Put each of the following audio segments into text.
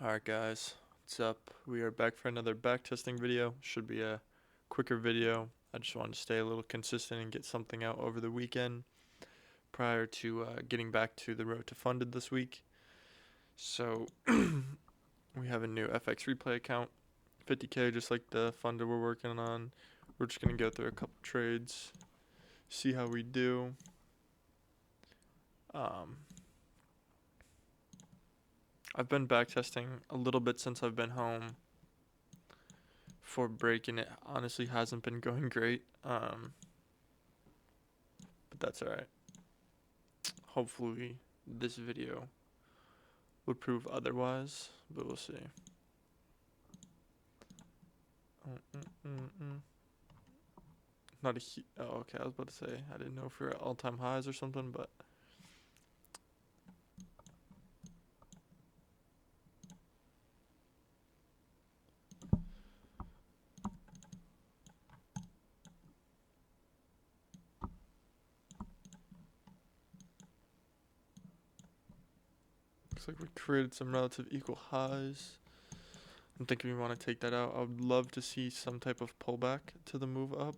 Alright guys, what's up? We are back for another backtesting video. Should be a quicker video. I just wanted to stay a little consistent and get something out over the weekend prior to getting back to the road to funded this week. So we have a new FX replay account, 50k just like the funder we're working on. We're just going to go through a couple trades, see how we do. I've been backtesting a little bit since I've been home for break, and it honestly hasn't been going great. But that's alright. Hopefully this video would prove otherwise, but we'll see. Not a oh, okay, I was about to say, I didn't know if we were at all-time highs or something, but looks like we created some relative equal highs. I'm thinking we want to take that out. I would love to see some type of pullback to the move up.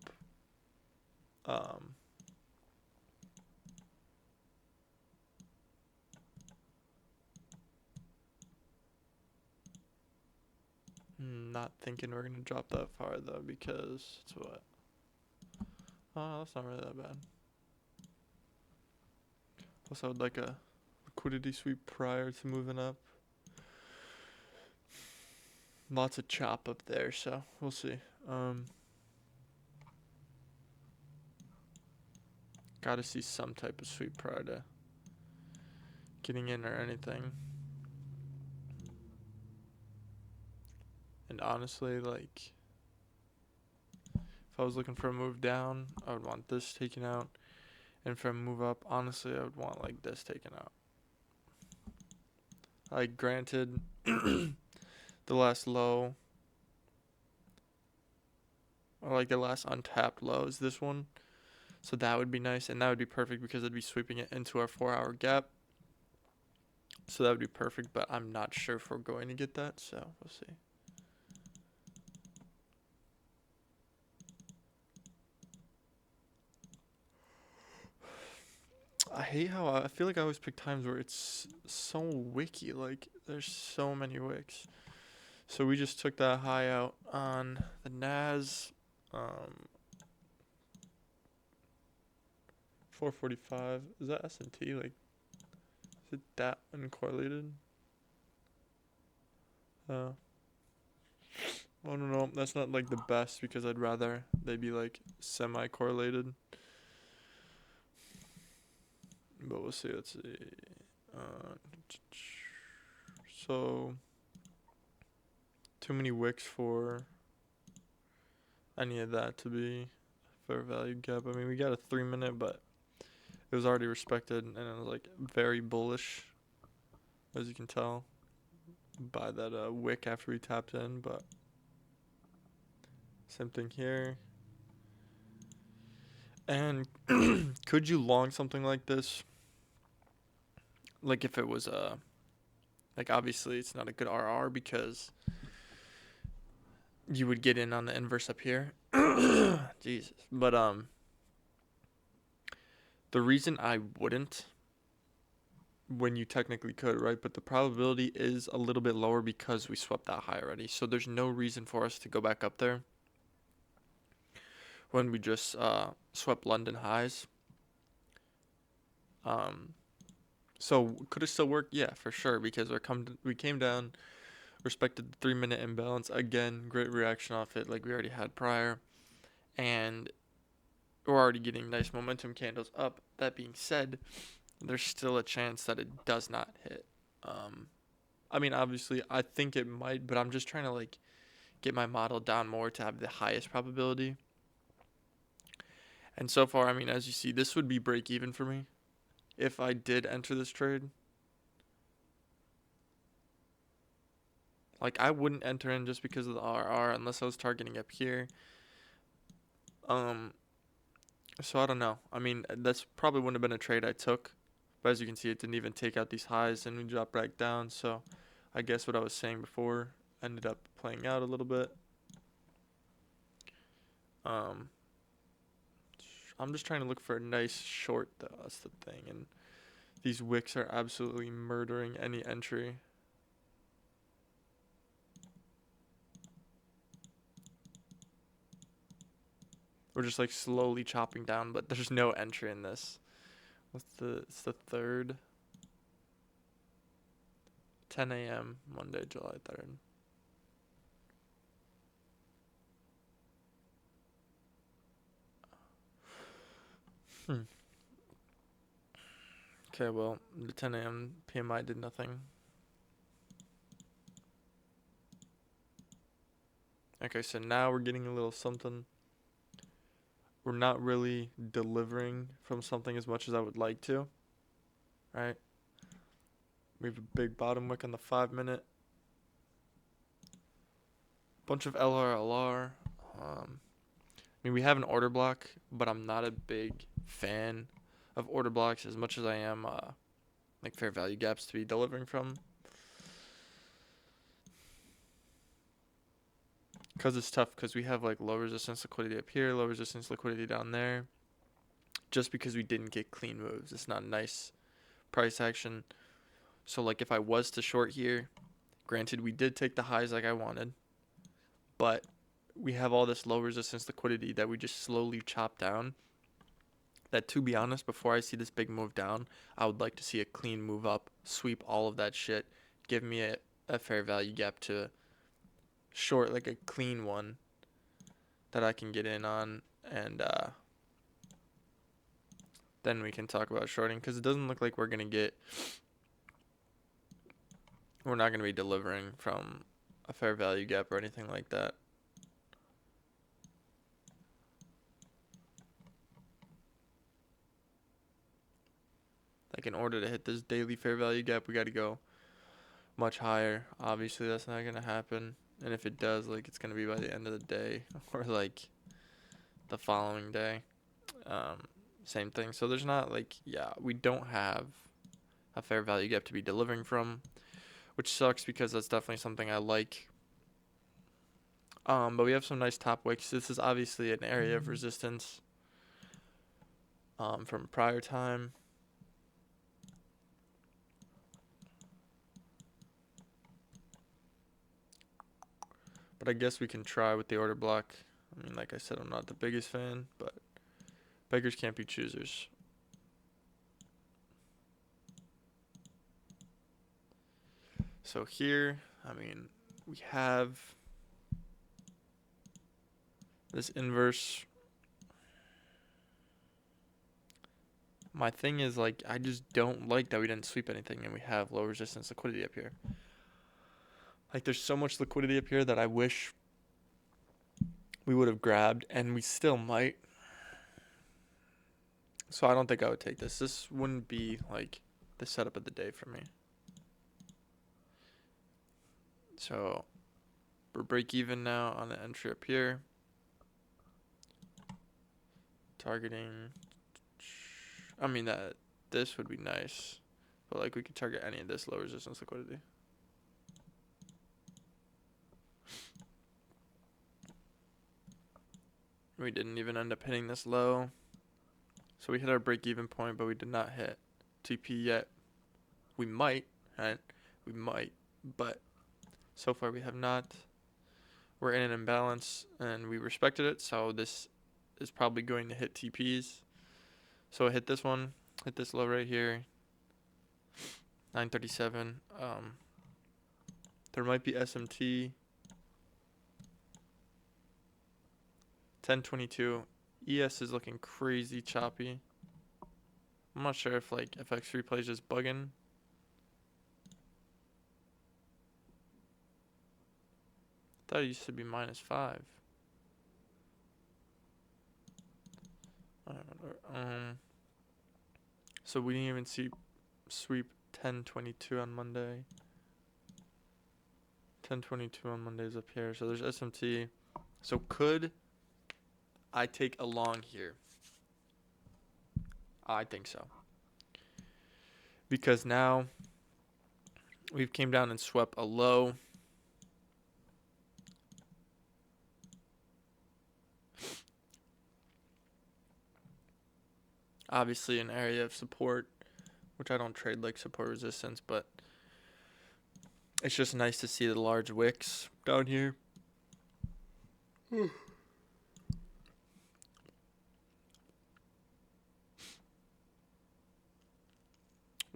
Not thinking we're gonna drop that far though, because it's what? Oh, that's not really that bad. Plus, I would like a liquidity sweep prior to moving up. Lots of chop up there, so we'll see. Gotta see some type of sweep prior to getting in or anything. And honestly, like, if I was looking for a move down, I would want this taken out. And for a move up, honestly, I would want like this taken out. Like, granted, the last low, or like the last untapped low is this one. So that would be nice, and that would be perfect because it'd be sweeping it into our 4-hour gap. So that would be perfect, but I'm not sure if we're going to get that, so we'll see. I hate how I feel like I always pick times where it's so wicky, like there's so many wicks. So we just took that high out on the NAS, 445. Is that S&T? Like, is it that uncorrelated? I don't know. That's not like the best because I'd rather they be like semi-correlated. But we'll see. Let's see. So too many wicks for any of that to be fair value gap. I mean, we got a 3-minute, but it was already respected, and it was like very bullish, as you can tell by that wick after we tapped in. But same thing here. And could you long something like this? Like if it was like obviously it's not a good RR because you would get in on the inverse up here. Jesus. But the reason I wouldn't, when you technically could, right? But the probability is a little bit lower because we swept that high already. So there's no reason for us to go back up there when we just swept London highs. So could it still work? Yeah, for sure, because we came down, respected the 3-minute imbalance. Again, great reaction off it like we already had prior. And we're already getting nice momentum candles up. That being said, there's still a chance that it does not hit. I mean, obviously, I think it might, but I'm just trying to like get my model down more to have the highest probability. And so far, I mean, as you see, this would be break even for me if I did enter this trade. Like, I wouldn't enter in just because of the RR unless I was targeting up here. So I don't know. I mean, that's probably wouldn't have been a trade I took. But as you can see, it didn't even take out these highs and we dropped back down. So I guess what I was saying before ended up playing out a little bit. Um, I'm just trying to look for a nice short though. That's the thing, and these wicks are absolutely murdering any entry. We're just like slowly chopping down, but there's no entry in this. It's the third. 10 a.m. Monday, July 3rd. Hmm. Okay, well, the 10 a.m. PMI did nothing. Okay, so now we're getting a little something. We're not really delivering from something as much as I would like to, right? We have a big bottom wick on the 5 minute. Bunch of LRLR. I mean, we have an order block, but I'm not a big fan of order blocks as much as I am like fair value gaps to be delivering from. Because it's tough because we have like low resistance liquidity up here, low resistance liquidity down there. Just because we didn't get clean moves, it's not nice price action. So like if I was to short here, granted we did take the highs like I wanted, but we have all this low resistance liquidity that we just slowly chop down. That, to be honest, before I see this big move down, I would like to see a clean move up, sweep all of that shit, give me a fair value gap to short, like a clean one that I can get in on, and then we can talk about shorting, because it doesn't look like we're not going to be delivering from a fair value gap or anything like that. Like, in order to hit this daily fair value gap, we got to go much higher. Obviously, that's not going to happen. And if it does, like, it's going to be by the end of the day or, like, the following day. Same thing. So there's not, like, yeah, we don't have a fair value gap to be delivering from, which sucks because that's definitely something I like. But we have some nice top wicks. This is obviously an area of resistance from prior time. But I guess we can try with the order block. I mean, like I said, I'm not the biggest fan, but beggars can't be choosers. So here, I mean, we have this inverse. My thing is, like, I just don't like that we didn't sweep anything and we have low resistance liquidity up here. Like, there's so much liquidity up here that I wish we would have grabbed, and we still might. So I don't think I would take this. This wouldn't be, like, the setup of the day for me. So we're break even now on the entry up here. Targeting, I mean, that this would be nice, but like we could target any of this low resistance liquidity. We didn't even end up hitting this low. So we hit our break even point, but we did not hit TP yet. We might, right? We might, but so far we have not. We're in an imbalance and we respected it, so this is probably going to hit TPs. So I hit this one, hit this low right here, 937. There might be SMT, 1022. ES is looking crazy choppy. I'm not sure if like FX replay is just bugging. I thought it used to be -5. So we didn't even see sweep 1022 on Monday. 1022 on Monday is up here. So there's SMT. So could I take a long here? I think so. Because now We've came down and swept a low. Obviously an area of support, which I don't trade like support resistance, but it's just nice to see the large wicks down here.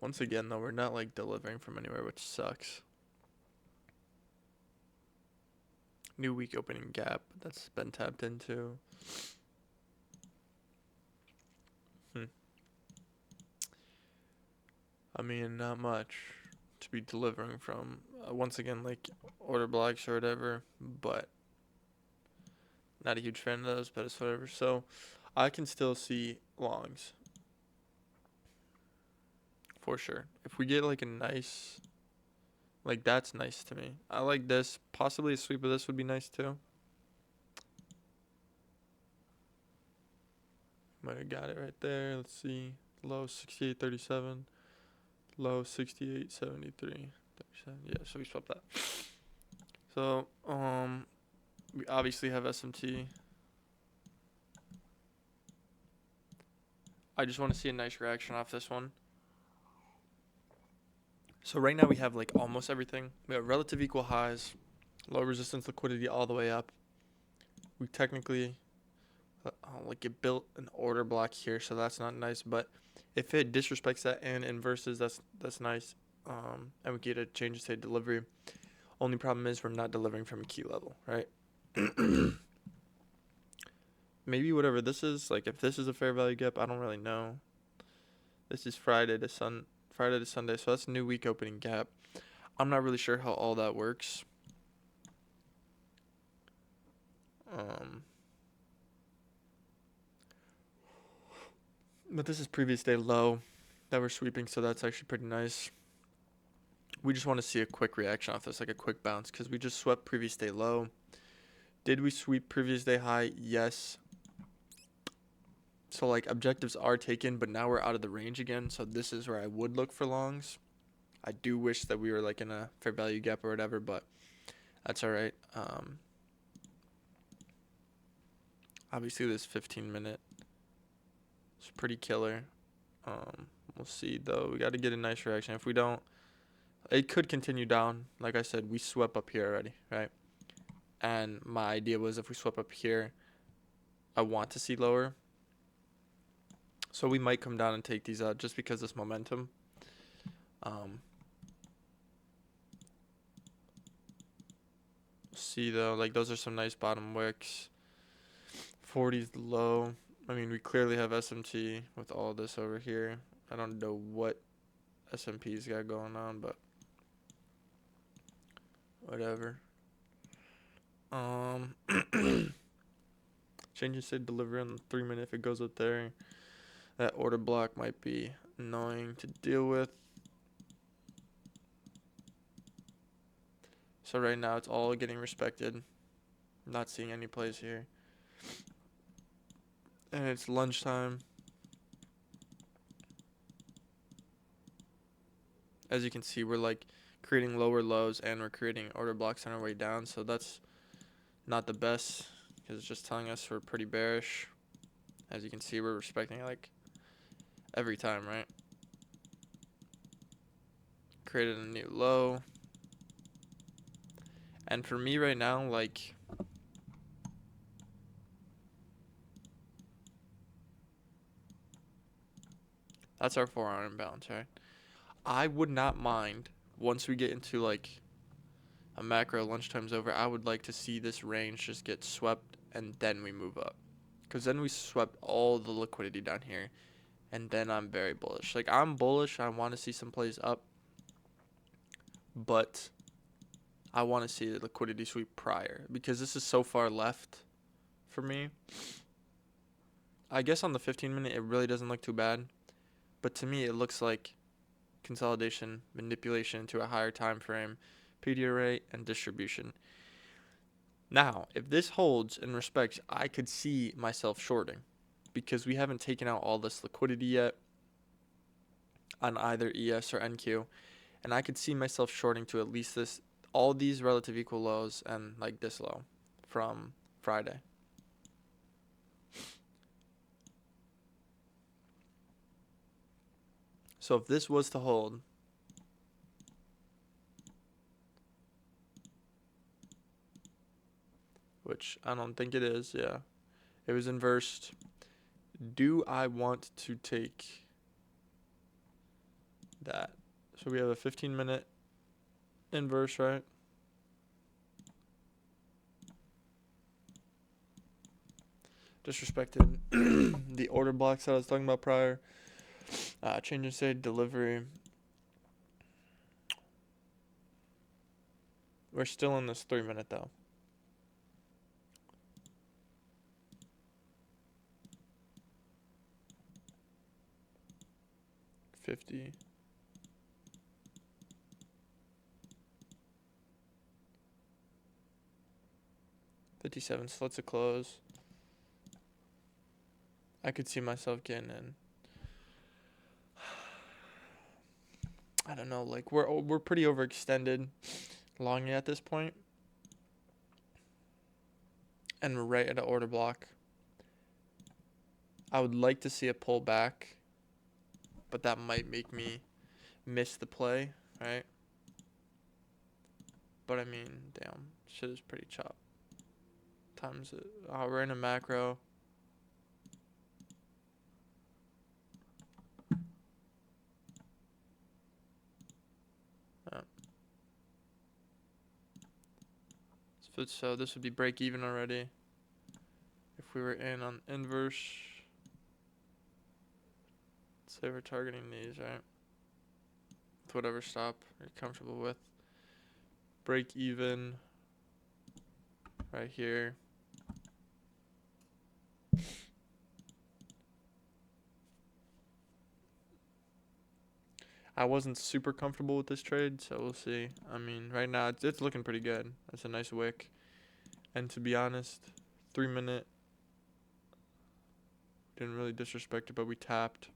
Once again, though, we're not like delivering from anywhere, which sucks. New week opening gap that's been tapped into. I mean, not much to be delivering from. Once again, like order blocks or whatever, but not a huge fan of those, but it's whatever. So I can still see longs for sure. If we get like a nice, like that's nice to me. I like this. Possibly a sweep of this would be nice too. Might have got it right there. Let's see. Low 68.37. Low 68.73. 37. Yeah, so we swapped that. So, we obviously have SMT. I just want to see a nice reaction off this one. So right now we have like almost everything. We have relative equal highs, low resistance liquidity all the way up. We technically like it built an order block here, so that's not nice. But if it disrespects that and inverses, that's nice. And we get a change of state delivery. Only problem is we're not delivering from a key level, right? Maybe whatever this is, like if this is a fair value gap, I don't really know. This is Friday to Sunday, so that's a new week opening gap. I'm not really sure how all that works. But this is previous day low that we're sweeping, so that's actually pretty nice. We just want to see a quick reaction off this, like a quick bounce, because we just swept previous day low. Did we sweep previous day high? Yes. So like objectives are taken, but now we're out of the range again, so this is where I would look for longs. I do wish that we were like in a fair value gap or whatever, but that's all right. Obviously this 15-minute is pretty killer. We'll see though. We got to get a nice reaction. If we don't, it could continue down. Like I said, we swept up here already, right? And my idea was if we swept up here, I want to see lower. So we might come down and take these out just because this momentum. See though, like those are some nice bottom wicks. 40's low. I mean, we clearly have SMT with all this over here. I don't know what S&P's got going on, but whatever. Change in state delivery on the 3-minute if it goes up there. That order block might be annoying to deal with. So right now it's all getting respected. Not seeing any plays here. And it's lunchtime. As you can see, we're like creating lower lows and we're creating order blocks on our way down. So that's not the best because it's just telling us we're pretty bearish. As you can see, we're respecting like every time, right? Created a new low. And for me right now, like that's our 4-hour imbalance, right? I would not mind once we get into like a macro lunchtime's over. I would like to see this range just get swept and then we move up, because then we swept all the liquidity down here, and then I'm very bullish. Like I'm bullish. I want to see some plays up, but I want to see the liquidity sweep prior because this is so far left for me. I guess on the 15-minute it really doesn't look too bad, but to me it looks like consolidation, manipulation into a higher time frame, PDO rate, and distribution. Now, if this holds and respects, I could see myself shorting because we haven't taken out all this liquidity yet on either ES or NQ. and I could see myself shorting to at least this, all these relative equal lows and like this low from Friday. So if this was to hold, which I don't think it is, yeah, it was inversed. Do I want to take that? So we have a 15-minute inverse, right? Disrespected the order blocks that I was talking about prior. Change in state, delivery. We're still in this 3-minute though. $50. 57 slits of close. I could see myself getting in. I don't know, like we're pretty overextended longing at this point. And we're right at an order block. I would like to see a pullback, but that might make me miss the play, right? But I mean, damn, shit is pretty chopped. Times it. Oh, we're in a macro. So this would be break even already. If we were in on inverse, say we're targeting these, right? With whatever stop you're comfortable with. Break even right here. I wasn't super comfortable with this trade, so we'll see. I mean, right now it's looking pretty good. That's a nice wick. And to be honest, 3-minute, didn't really disrespect it, but we tapped.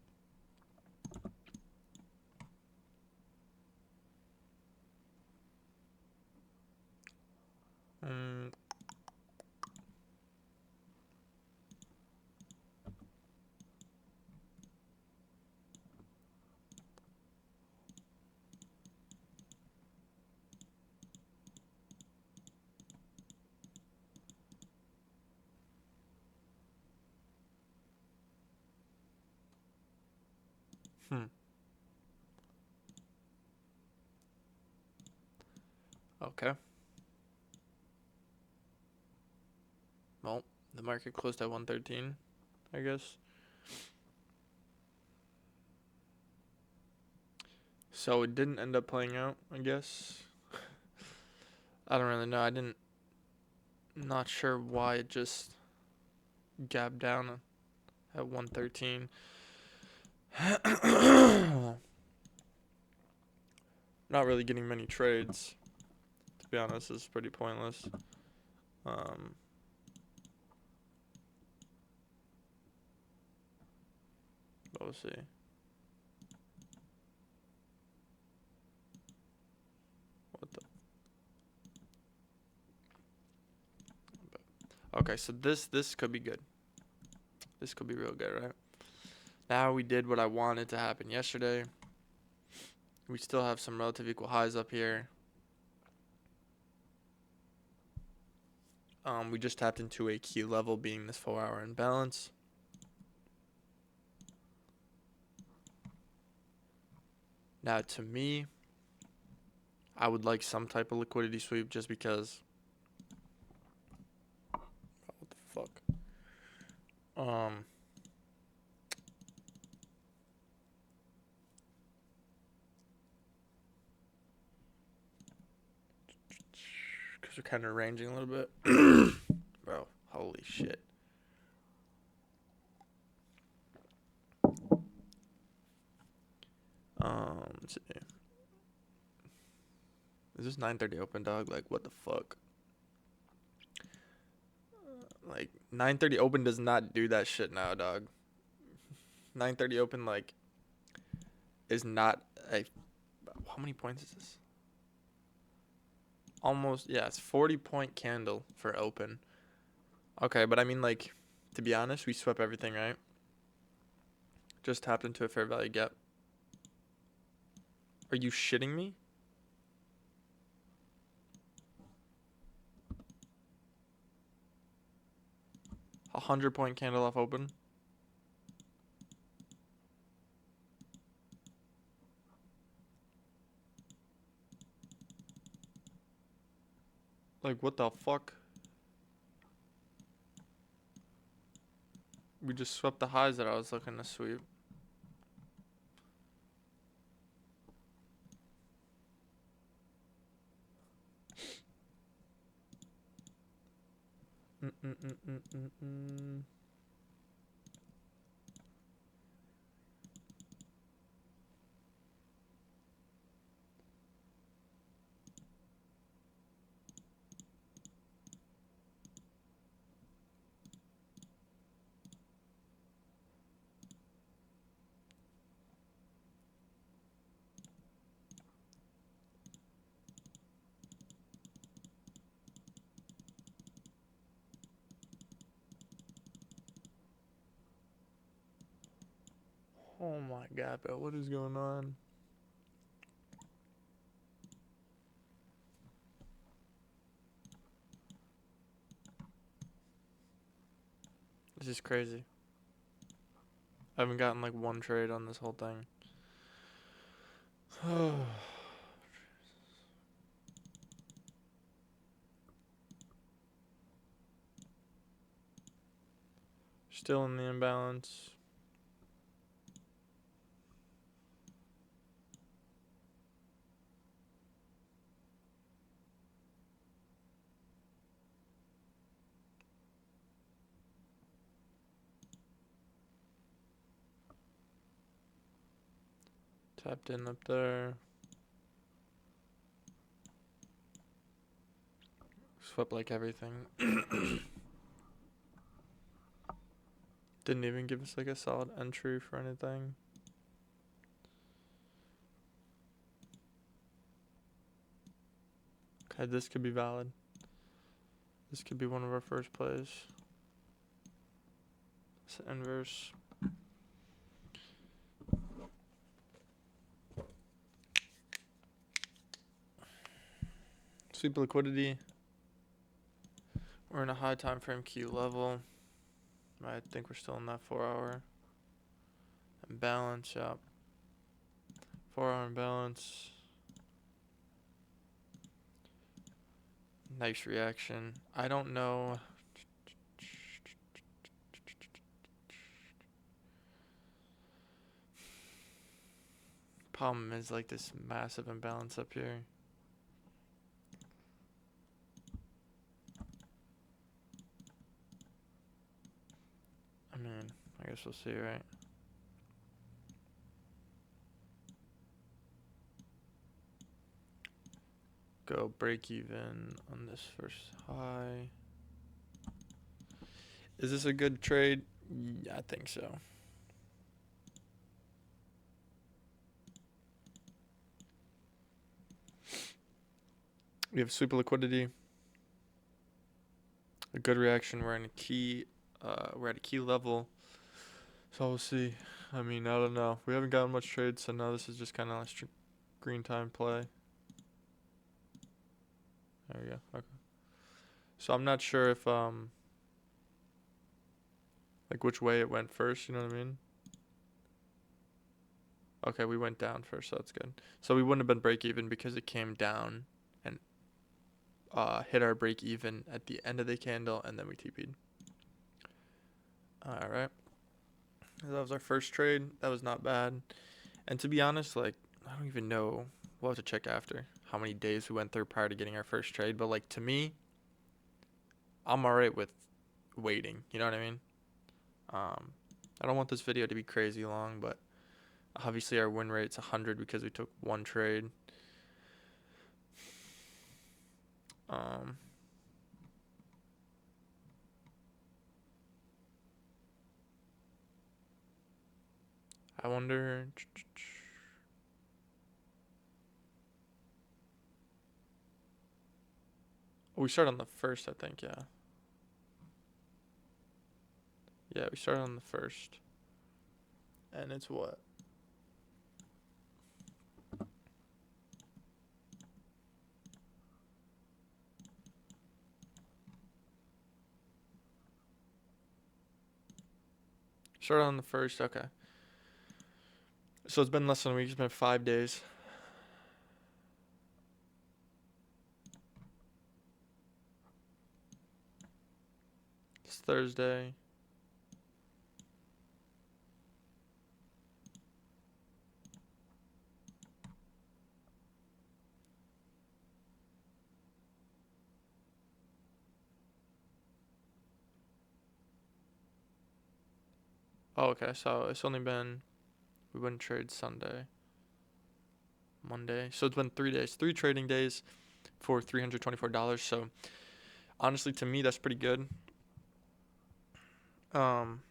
Okay. Well, the market closed at 113, I guess. So it didn't end up playing out, I guess. I don't really know. Not sure why it just gapped down at 113. Not really getting many trades. To be honest, it's pretty pointless. But we'll see. What the? Okay, so this could be good. This could be real good, right? Now we did what I wanted to happen yesterday. We still have some relative equal highs up here. We just tapped into a key level, being this 4-hour imbalance. Now, to me, I would like some type of liquidity sweep just because. What the fuck? Because we're kind of ranging a little bit. Bro, holy shit. Let's see. Is this 9:30 open, dog? Like, what the fuck? Like, 9:30 open does not do that shit now, dog. 9:30 open, like, is not a How many points is this? Almost, yeah, it's 40-point candle for open. Okay, but I mean, like, to be honest, we swept everything, right? Just tapped into a fair value gap. Are you shitting me? A 100-point candle off open? Like, what the fuck? We just swept the highs that I was looking to sweep. Oh my god, bro, what is going on? This is crazy. I haven't gotten like one trade on this whole thing. Still in the imbalance. Tapped in up there. Swept like everything. Didn't even give us like a solid entry for anything. Okay, this could be valid. This could be one of our first plays. It's inverse. Sweep liquidity. We're in a high time frame Q level. I think we're still in that 4-hour imbalance. Yep. 4-hour imbalance. Nice reaction. I don't know. Problem is like this massive imbalance up here. I mean, I guess we'll see, right? Go break even on this first high. Is this a good trade? Yeah, I think so. We have sweep liquidity. A good reaction. We're in a key. We're at a key level. So we'll see. I mean, I don't know. We haven't gotten much trade, so now this is just kind of like green time play. There we go. Okay. So I'm not sure if like which way it went first. You know what I mean? Okay, we went down first, so that's good. So we wouldn't have been break even because it came down and hit our break even at the end of the candle, and then we TP'd. All right. That was our first trade. That was not bad. And to be honest, like, I don't even know. We'll have to check after how many days we went through prior to getting our first trade. But, like, to me, I'm all right with waiting. You know what I mean? I don't want this video to be crazy long, but obviously our win rate's 100 because we took one trade. I wonder. We started on the first, I think. Yeah. Yeah, we started on the first. And it's what? Started on the first. Okay. So it's been less than a week. It's been 5 days. It's Thursday. Oh, okay. So it's only been, we wouldn't trade Sunday, Monday. So it's been 3 days, 3 trading days for $324. So honestly, to me, that's pretty good. Um,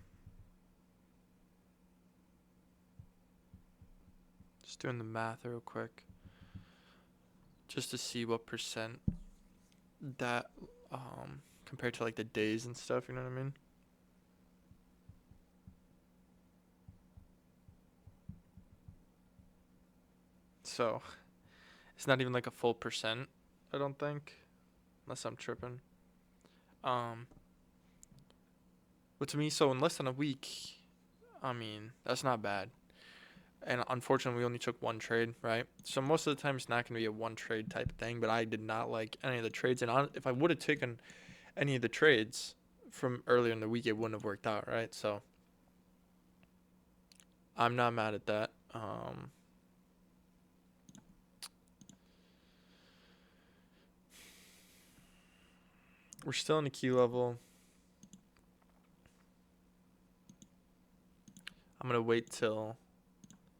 just doing the math real quick, just to see what percent that compared to like the days and stuff. You know what I mean? So it's not even like a full percent. I don't think, unless I'm tripping. Um, but to me, so in less than a week, I mean, that's not bad. And unfortunately, we only took one trade, right? So most of the time, it's not going to be a one trade type of thing. But I did not like any of the trades, and if I would have taken any of the trades from earlier in the week, it wouldn't have worked out, right? So I'm not mad at that. We're still in the key level. I'm gonna wait till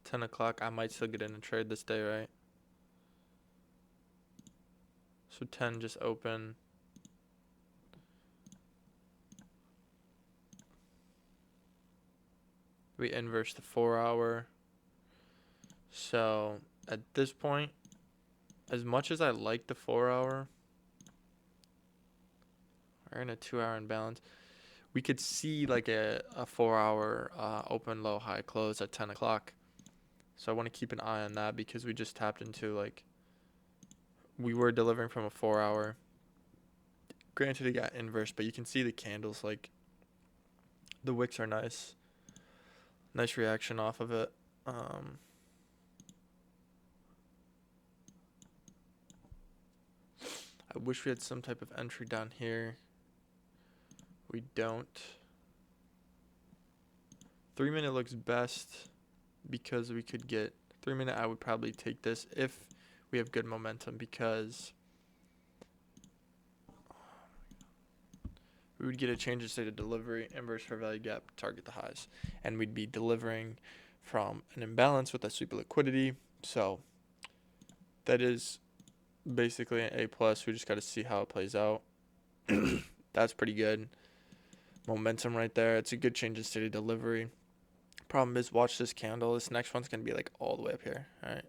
10 o'clock. I might still get in a trade this day, right? So 10 just open. We inverse the 4 hour. So at this point, as much as I like the 4 hour, we're in a 2 hour imbalance. We could see like a 4 hour open, low, high, close at 10 o'clock. So I want to keep an eye on that because we just tapped into like, we were delivering from a 4 hour. Granted, it got inverse, but you can see the candles, like the wicks are nice. Nice reaction off of it. I wish we had some type of entry down here. We don't. 3 minute looks best because we could get 3 minute. I would probably take this if we have good momentum because we would get a change in state of delivery, inverse fair value gap, target the highs, and we'd be delivering from an imbalance with a sweep of liquidity. So that is basically an A plus. We just got to see how it plays out. That's pretty good momentum right there. It's a good change in state of delivery. Problem is, watch this candle. This next one's gonna be like all the way up here. All right.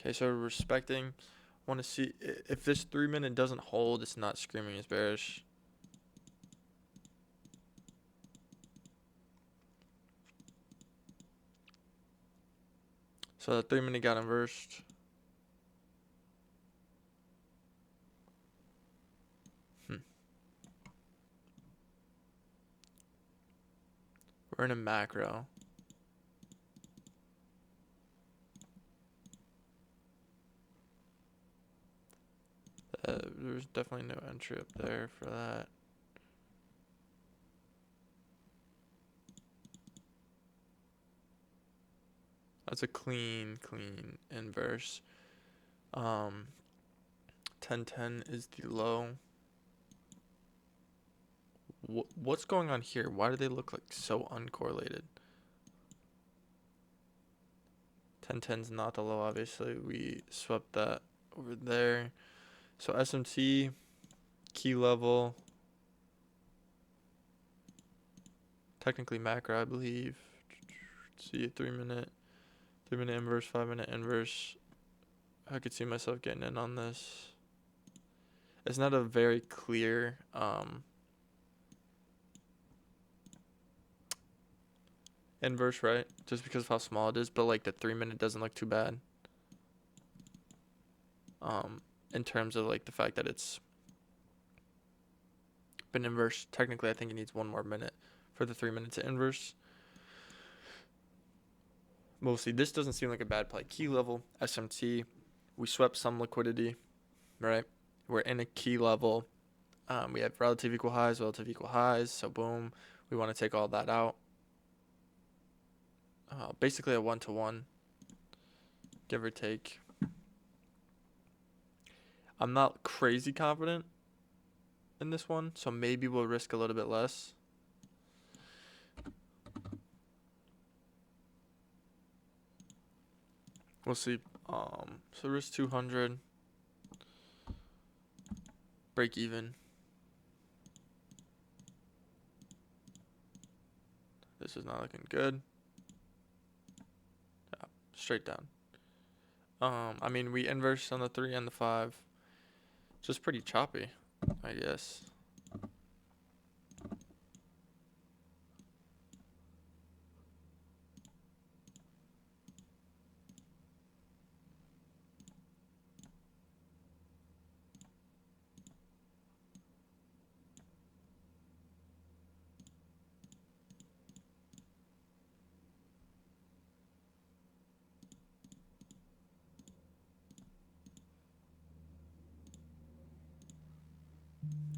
Okay, so respecting. Want to see if this 3 minute doesn't hold. It's not screaming as bearish. So the 3 minute got inversed. We're in a macro. There's definitely no entry up there for that. That's a clean inverse. 1010 is the low. What's going on here? Why do they look like so uncorrelated? 1010's not the low, obviously. We swept that over there. So SMT, key level, technically macro, I believe. See a 3 minute. 3-minute inverse, 5-minute inverse. I could see myself getting in on this. It's not a very clear inverse, right? Just because of how small it is, but like the 3-minute doesn't look too bad. In terms of like the fact that it's been inverse. Technically, I think it needs one more minute for the 3 minutes to inverse. Mostly, this doesn't seem like a bad play. Key level, SMT. We swept some liquidity, right? We're in a key level. We have relative equal highs. So boom, we want to take all that out. Basically a 1-to-1, give or take. I'm not crazy confident in this one, so maybe we'll risk a little bit less. We'll see. So risk 200. Break even. This is not looking good. Yeah, straight down. I mean, we inverse on the 3 and the 5. Just pretty choppy, I guess.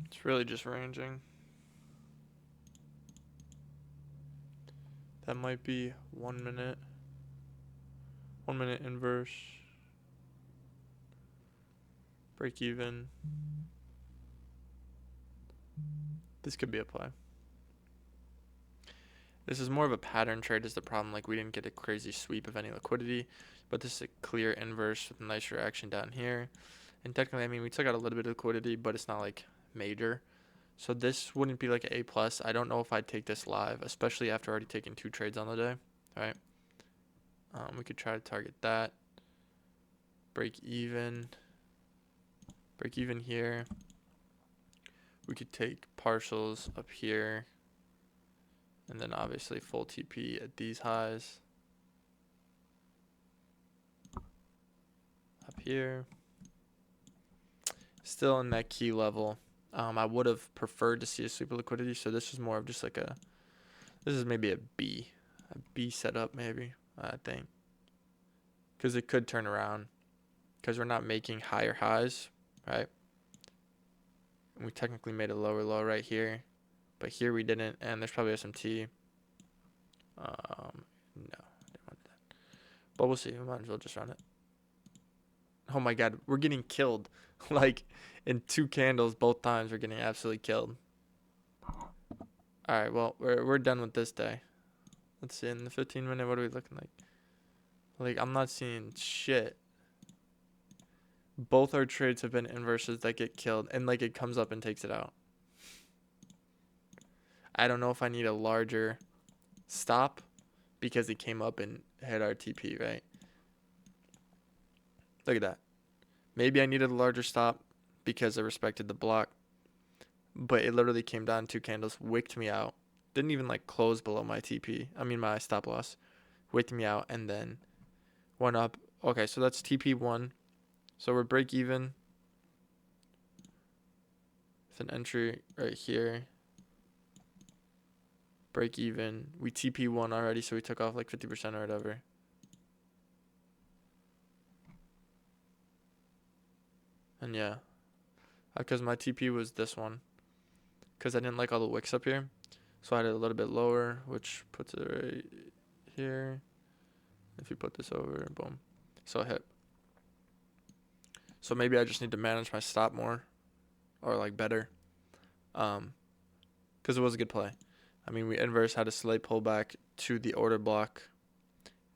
It's really just ranging. That might be 1 minute. 1 minute inverse. Break even. This could be a play. This is more of a pattern trade is the problem. Like, we didn't get a crazy sweep of any liquidity, but this is a clear inverse with a nice reaction down here. And technically, I mean, we took out a little bit of liquidity, but it's not like major. So this wouldn't be like an A+. I don't know if I'd take this live, especially after already taking 2 trades on the day. All right. We could try to target that. Break even. Break even here. We could take partials up here. And then obviously full TP at these highs. Up here. Still in that key level. I would have preferred to see a sweep of liquidity. So this is more of just like a, this is maybe a B setup maybe, I think. Because it could turn around. Because we're not making higher highs, right? We technically made a lower low right here. But here we didn't, and there's probably SMT. No, didn't want that. But we'll see. We might as well just run it. Oh my god, we're getting killed. Like, in 2 candles, both times we're getting absolutely killed. Alright, well, we're done with this day. Let's see, in the 15-minute, what are we looking like? Like, I'm not seeing shit. Both our trades have been inverses that get killed, and like it comes up and takes it out. I don't know if I need a larger stop because it came up and hit our TP, right? Look at that. Maybe I needed a larger stop because I respected the block, but it literally came down 2 candles, wicked me out. Didn't even like close below my TP. I mean my stop loss. Wicked me out and then went up. Okay, so that's TP1. So we're break even with an entry right here. Break even. We TP1 already, so we took off like 50% or whatever. And yeah, because my TP was this one. Because I didn't like all the wicks up here. So I had it a little bit lower, which puts it right here. If you put this over, boom. So it hit. So maybe I just need to manage my stop more. Or like better. Because it was a good play. I mean, we inverse had a slight pullback to the order block.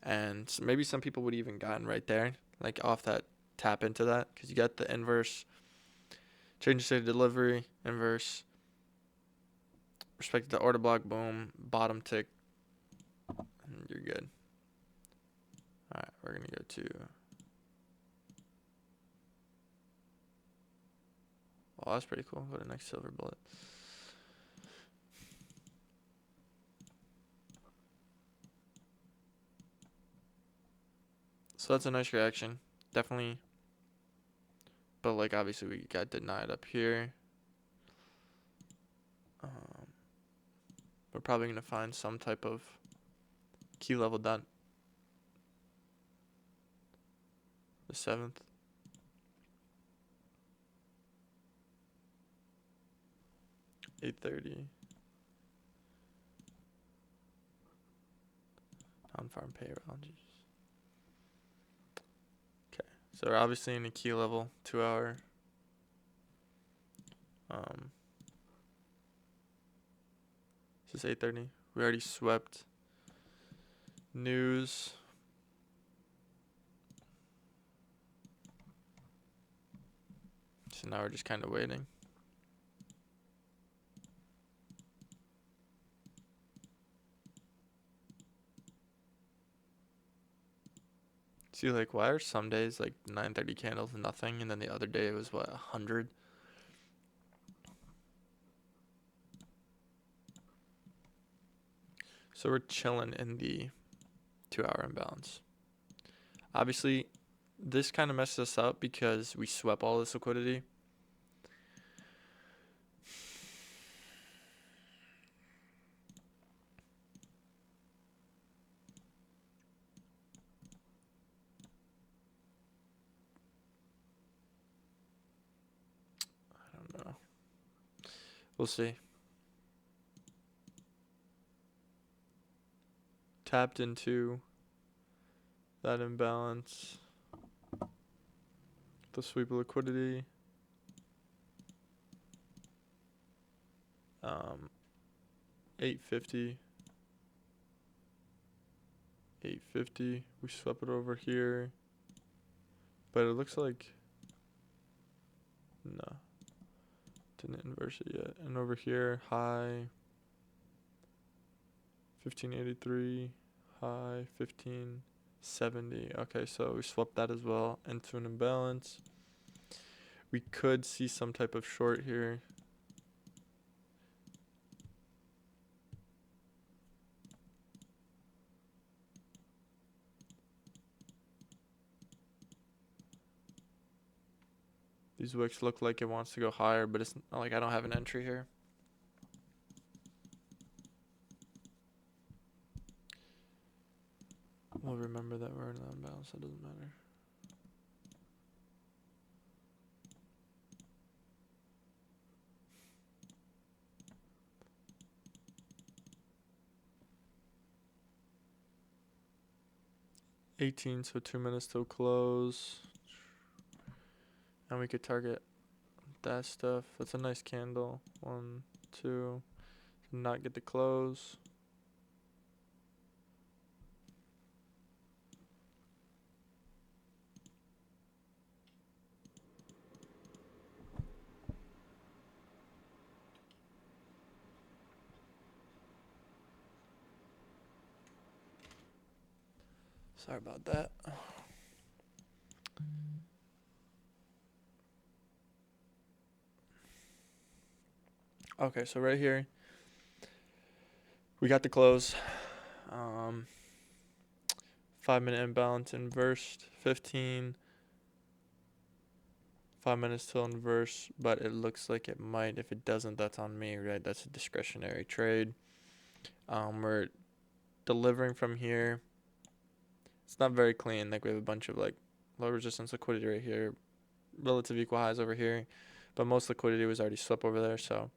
And maybe some people would even gotten right there. Like off that tap into that. Because you got the inverse. Change state of delivery. Inverse. Respected the order block. Boom. Bottom tick. And you're good. Alright, we're gonna go to, oh, that's pretty cool. Go to next silver bullet. So that's a nice reaction, definitely. But like obviously we got denied up here. We're probably gonna find some type of key level done. The 7th. $8.30. On-farm payroll. Geez. Okay, so we're obviously in a key level 2 hour. This is 8:30. We already swept news. So now we're just kind of waiting. See, like, why are some days like 9:30 candles nothing, and then the other day it was what, 100? So we're chilling in the 2 hour imbalance. Obviously, this kind of messed us up because we swept all this liquidity. I don't know. We'll see. Tapped into that imbalance. The sweep of liquidity. 850. 850. We swept it over here. But it looks like no. Didn't inverse it yet. And over here, high 1583, high 1570. Okay, so we swapped that as well into an imbalance. We could see some type of short here. These wicks look like it wants to go higher, but it's not like I don't have an entry here. We'll remember that we're in an imbalance. That doesn't matter. $18, so 2 minutes till close. And we could target that stuff. That's a nice candle. 1, 2. Not get the close. Sorry about that. Okay, so right here, we got the close. 5 minute imbalance inversed, 15. 5 minutes till inverse, but it looks like it might. If it doesn't, that's on me, right? That's a discretionary trade. We're delivering from here. It's not very clean. Like we have a bunch of like low resistance liquidity right here, relative equal highs over here, but most liquidity was already swept over there. So,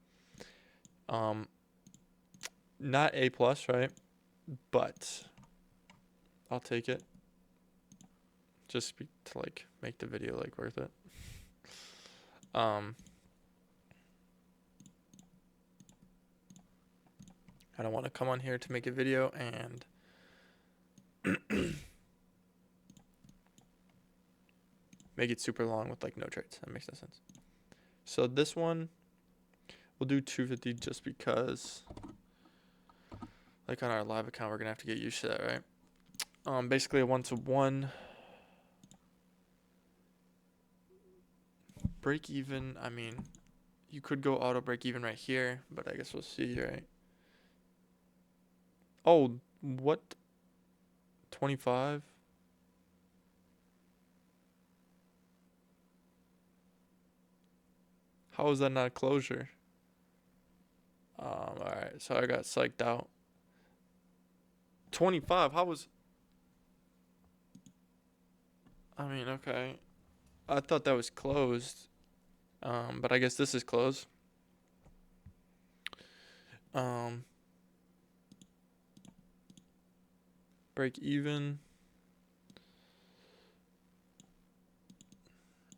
not A plus, right? But I'll take it. Just to like make the video like worth it. I don't want to come on here to make a video and make it super long with like no trades. That makes no sense. So this one, we'll do 250 just because, like on our live account, we're gonna have to get used to that, right? Basically a 1-to-1 break even. I mean, you could go auto break even right here, but I guess we'll see, right? Oh, what? 25? How is that not a closure? Alright, so I got psyched out. 25, how was... I mean, okay. I thought that was closed. But I guess this is closed. Um, break even.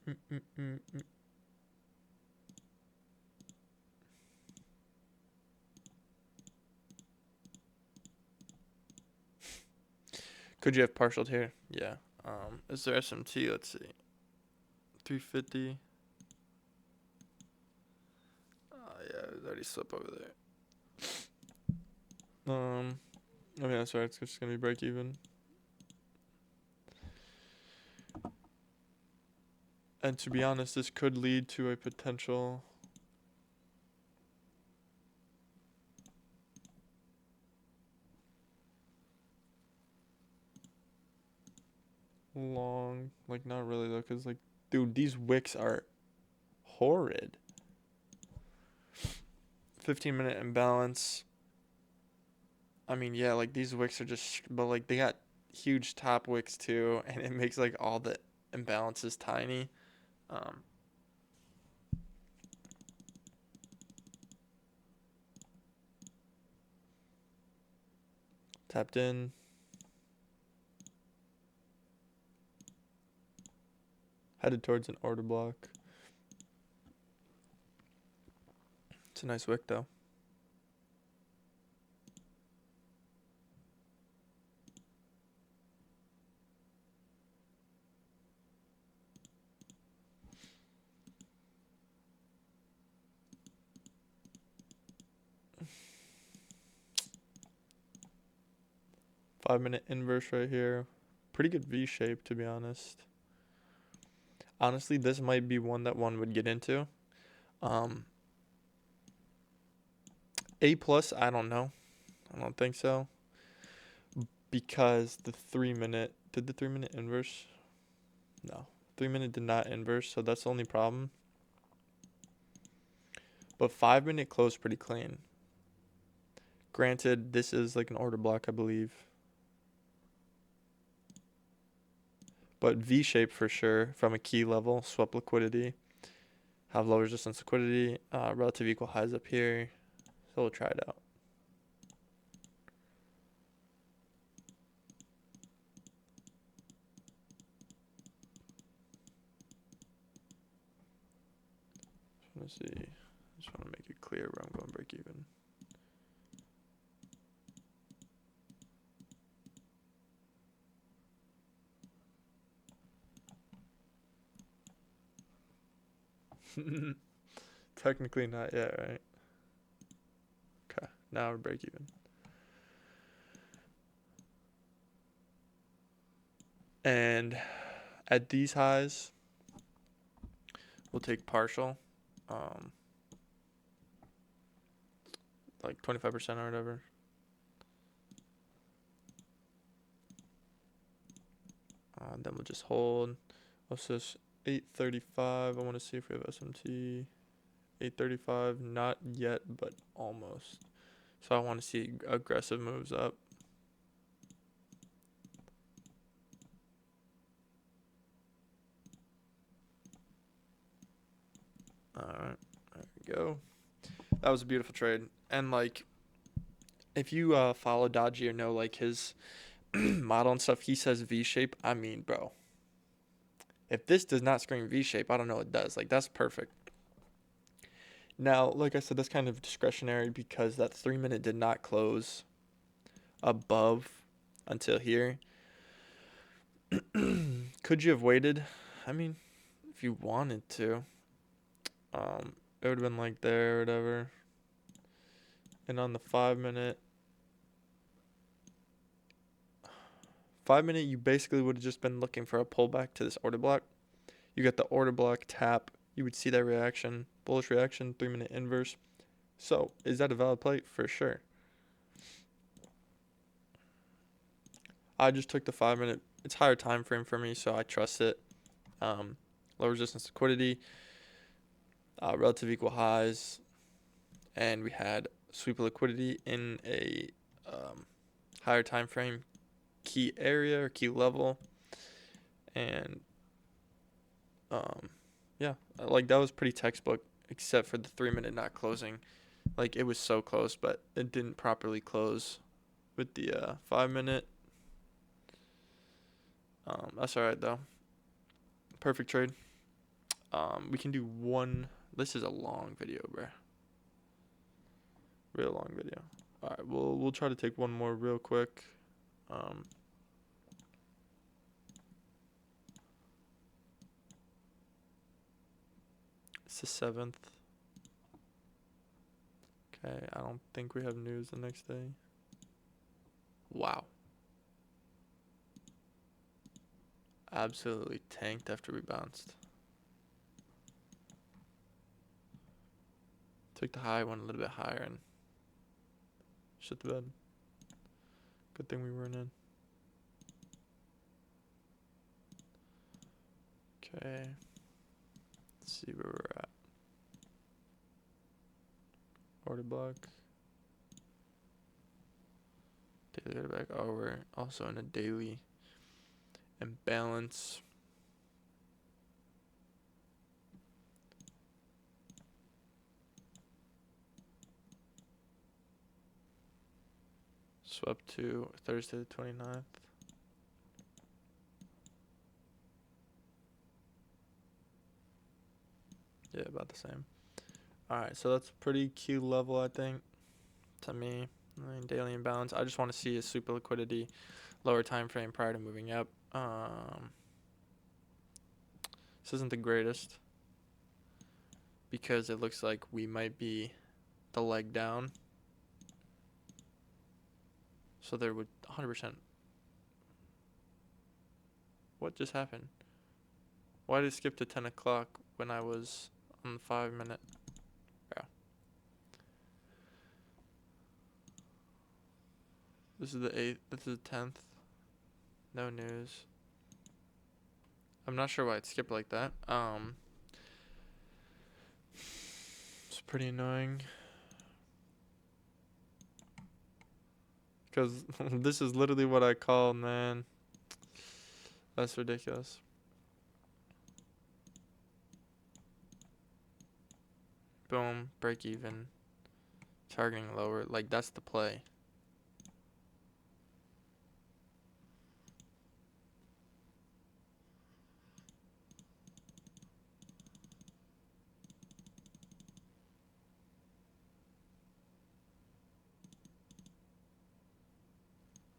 Mm, mm, mm, mm. Could you have partialed here? Yeah. Is there SMT? Let's see. 350. Yeah, it was already slipped over there. I mean, that's right. It's just gonna be break even. And to be honest, this could lead to a potential long, like not really though, cause like, dude, these wicks are horrid. 15-minute imbalance. I mean, yeah, like these wicks are just, but like they got huge top wicks too, and it makes like all the imbalances tiny. Um, Tapped in. Headed towards an order block. It's a nice wick though. Five-minute inverse right here. Pretty good V shape, to be honest. Honestly, this might be one that one would get into. Um, A plus, I don't know. I don't think so. Because the 3-minute, did the 3-minute inverse? No. 3-minute did not inverse, so that's the only problem. But 5-minute closed pretty clean. Granted, this is like an order block, I believe. But V shape for sure from a key level, swap liquidity. Have low resistance liquidity, relative equal highs up here. So we'll try it out. Let's see. I just want to make it clear where I'm going break even. Technically not yet, right? Okay, now we're break even. And at these highs, we'll take partial, like 25% or whatever. Then we'll just hold. What's this? 835. I want to see if we have SMT. 835. Not yet, but almost. So I want to see aggressive moves up. Alright, there we go. That was a beautiful trade. And like, if you follow Dodgy or know like his model and stuff, he says V shape. I mean, bro, if this does not scream V shape, I don't know what does. Like, that's perfect. Now, like I said, that's kind of discretionary because that 3-minute did not close above until here. Could you have waited? I mean, if you wanted to, it would have been like there or whatever. And on the 5-minute, 5 minute, you basically would have just been looking for a pullback to this order block. You get the order block tap. You would see that reaction, bullish reaction, 3 minute inverse. So is that a valid play? For sure. I just took the 5 minute. It's higher time frame for me, so I trust it. Low resistance liquidity, relative equal highs, and we had sweep of liquidity in a higher time frame key area or key level, and yeah, like that was pretty textbook, except for the 3 minute not closing. Like it was so close, but it didn't properly close with the 5 minute. That's all right though. Perfect trade. We can do one. This is a long video, bruh. Real long video. All right, we'll try to take one more real quick. It's the 7th. Okay, I don't think we have news the next day. Wow. Absolutely tanked after we bounced. Took the high, went a little bit higher, and shit the bed. Good thing we weren't in. Okay. Let's see where we're at. Order block. Daily order back. Oh, we're also in a daily imbalance. Swept to Thursday the 29th. Yeah, about the same. Alright, so that's pretty key level, I think, to me. I mean, daily imbalance. I just want to see a super liquidity, lower time frame prior to moving up. This isn't the greatest because it looks like we might be the leg down. So there would 100%. What just happened? Why did it skip to 10 o'clock when I was on the 5 minute? Yeah. This is the 8th. This is the 10th. No news. I'm not sure why it skipped like that. It's pretty annoying. Because this is literally what I call, man. That's ridiculous. Boom, break even. Targeting lower. Like, that's the play.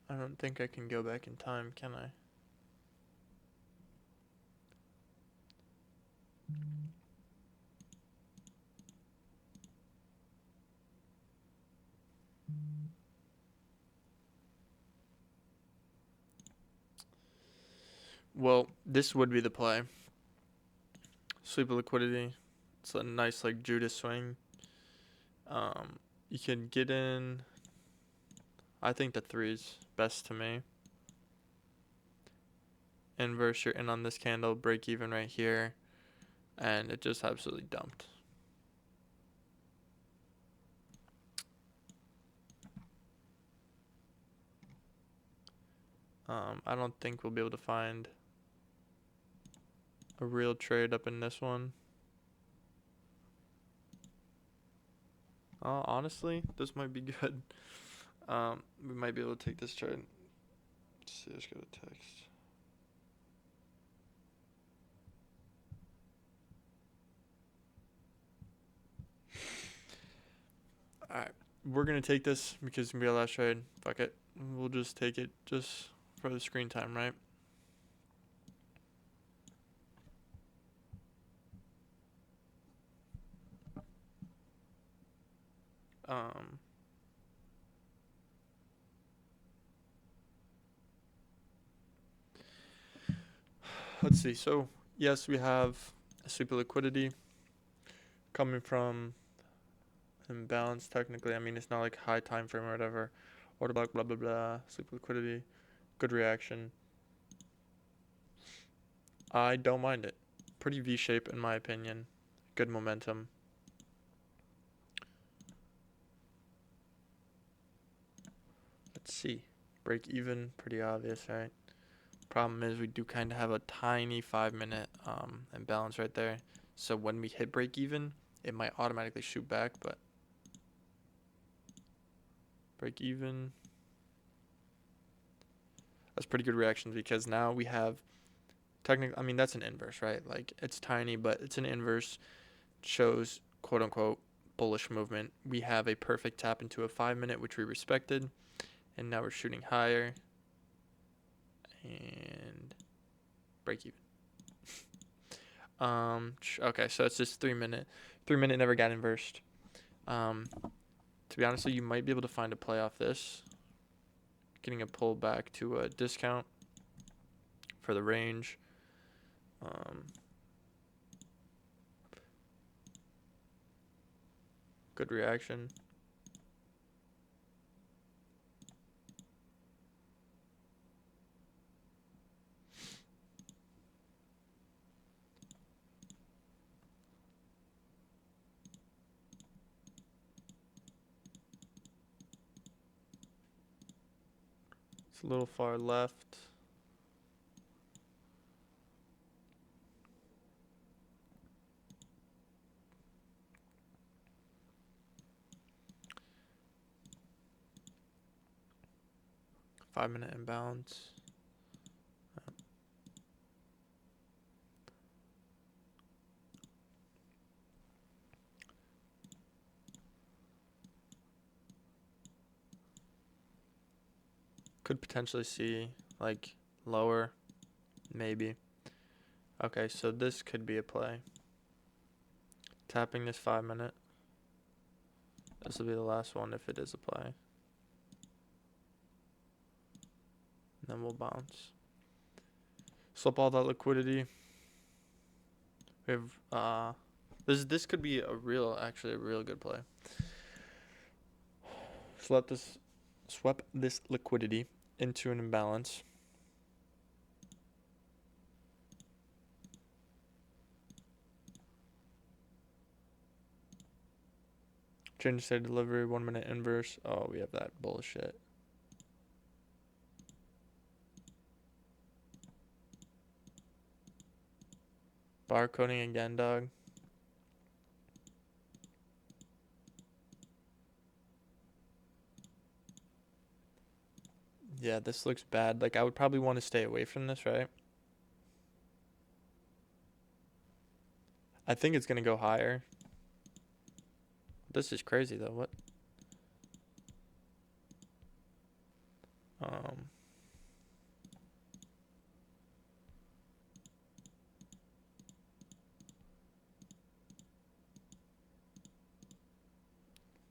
I don't think I can go back in time, can I? Well, this would be the play. Sweep of liquidity. It's a nice, like, Judas swing. You can get in. I think the 3's best to me. Inverse, you're in on this candle, break even right here, and it just absolutely dumped. I don't think we'll be able to find a real trade up in this one. Honestly, this might be good. We might be able to take this trade. Let's see, I just got a text. Alright, we're gonna take this because it's gonna be our last trade. Fuck it. We'll just take it just for the screen time, right? Um, let's see. So yes, we have a super liquidity coming from imbalance. Technically, I mean it's not like high time frame or whatever. Order block, blah blah blah. Super liquidity, good reaction. I don't mind it. Pretty V shape in my opinion. Good momentum. Let's see. Break even, pretty obvious, right? Problem is we do kind of have a tiny 5 minute imbalance right there. So when we hit break even, it might automatically shoot back, but break even. That's pretty good reaction because now we have technically, I mean, that's an inverse, right? Like it's tiny, but it's an inverse, shows quote unquote bullish movement. We have a perfect tap into a 5 minute, which we respected, and now we're shooting higher and break even. Okay, so it's just 3 minute. 3 minute never got inversed. To be honest, you might be able to find a play off this. Getting a pullback to a discount for the range. Good reaction. It's a little far left. Five-minute imbalance. Could potentially see like lower, maybe. Okay, so this could be a play. Tapping this 5 minute. This will be the last one if it is a play. And then we'll bounce. Slip all that liquidity. We have this could be actually a real good play. Swap this liquidity into an imbalance. Change state delivery, 1 minute inverse. Oh, we have that bullshit. Barcoding again, dog. Yeah, this looks bad. Like, I would probably want to stay away from this, right? I think it's going to go higher. This is crazy, though. What?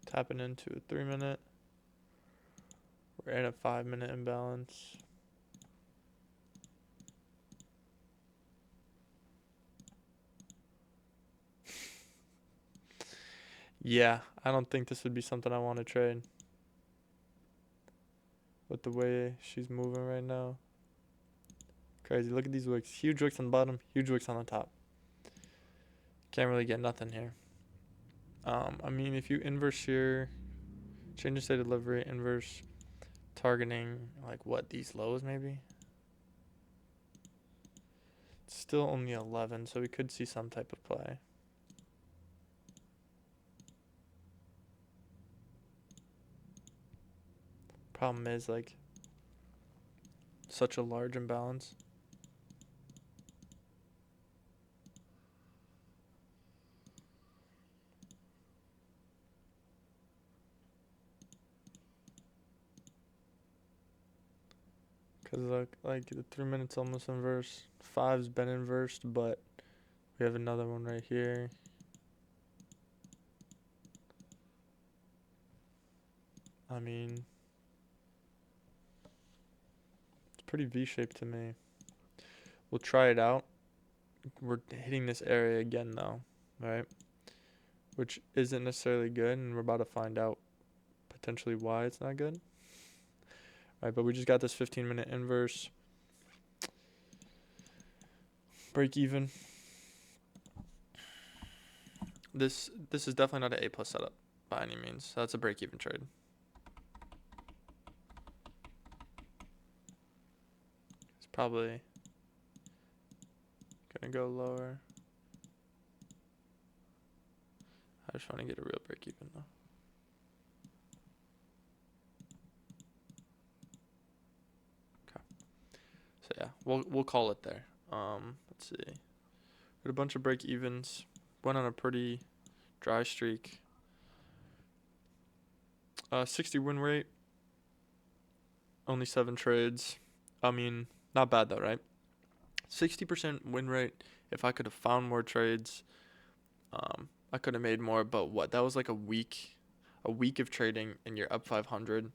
Tapping into a 3 minute. We're in a 5 minute imbalance. Yeah, I don't think this would be something I want to trade. With the way she's moving right now. Crazy. Look at these wicks. Huge wicks on the bottom, huge wicks on the top. Can't really get nothing here. I mean, if you inverse here, change the state of delivery, inverse, targeting, like what, these lows maybe? It's still only 11, so we could see some type of play. Problem is, like, such a large imbalance. Because, like the 3 minutes almost inverse. 5's been inversed, but we have another one right here. I mean, it's pretty V-shaped to me. We'll try it out. We're hitting this area again though, right? Which isn't necessarily good, and we're about to find out potentially why it's not good. All right, but we just got this 15-minute inverse. Break even. This is definitely not an A+ setup by any means. That's a break even trade. It's probably gonna go lower. I just want to get a real break even though. Okay. So yeah, we'll call it there. Let's see. Got a bunch of break evens. Went on a pretty dry streak. 60 win rate. Only 7 trades. I mean, not bad though, right? 60% win rate. If I could have found more trades, I could have made more. But what? That was like a week of trading, and you're up 500.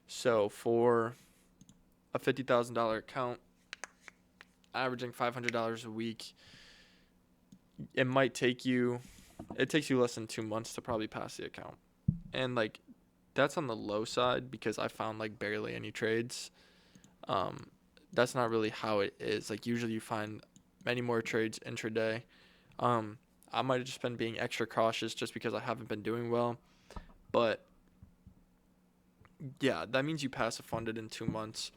So for a $50,000 account, averaging $500 a week, it might take you. It takes you less than 2 months to probably pass the account, and like that's on the low side because I found like barely any trades. That's not really how it is. Like usually you find many more trades intraday. I might have just been being extra cautious just because I haven't been doing well. But yeah, that means you passive funded in 2 months.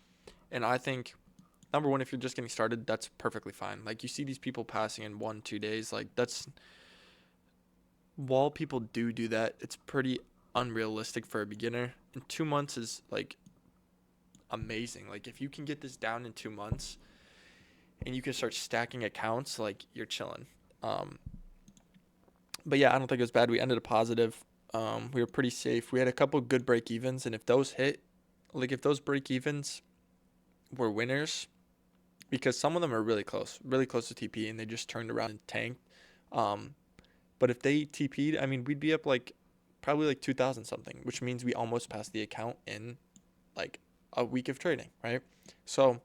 And I think number one, if you're just getting started, that's perfectly fine. Like you see these people passing in 1-2 days. Like that's while people do that, it's pretty unrealistic for a beginner. And 2 months is like amazing. Like if you can get this down in 2 months and you can start stacking accounts, like you're chilling. But yeah, I don't think it was bad. We ended a positive. We were pretty safe. We had a couple good break evens, and if those hit, like if those break evens were winners, because some of them are really close to TP, and they just turned around and tanked. But if they TP'd, I mean, we'd be up like probably like 2,000 something, which means we almost passed the account in like a week of trading, right? So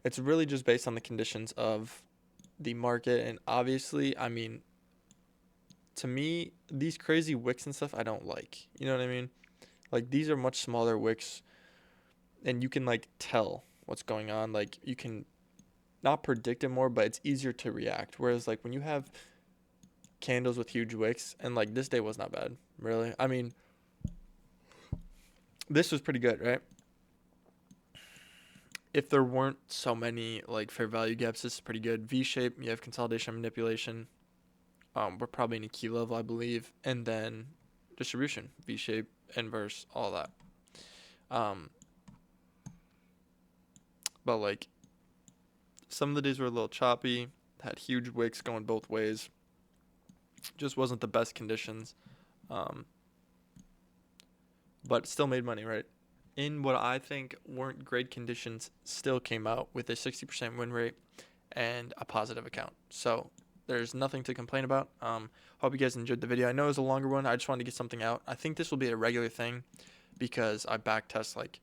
it's really just based on the conditions of the market, and obviously, I mean, to me, these crazy wicks and stuff I don't like. You know what I mean? Like these are much smaller wicks, and you can like tell what's going on. Like you can not predict it more, but it's easier to react. Whereas like when you have candles with huge wicks, and like this day was not bad, really. I mean, this was pretty good, right? If there weren't so many like fair value gaps, this is pretty good. V shape, you have consolidation and manipulation. We're probably in a key level, I believe, and then distribution, V shape, inverse, all that. But like some of the days were a little choppy, had huge wicks going both ways. Just wasn't the best conditions. But still made money, right? In what I think weren't great conditions, still came out with a 60% win rate and a positive account. So there's nothing to complain about. Hope you guys enjoyed the video. I know it was a longer one. I just wanted to get something out. I think this will be a regular thing because I backtest like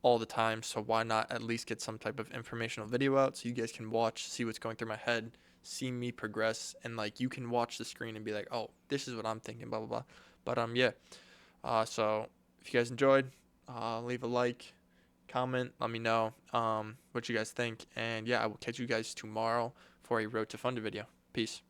all the time. So why not at least get some type of informational video out so you guys can watch, see what's going through my head, see me progress, and like you can watch the screen and be like, oh, this is what I'm thinking, blah blah blah. But yeah. So if you guys enjoyed, leave a like, comment, let me know what you guys think, and yeah, I will catch you guys tomorrow for a Road to Funded video. Peace.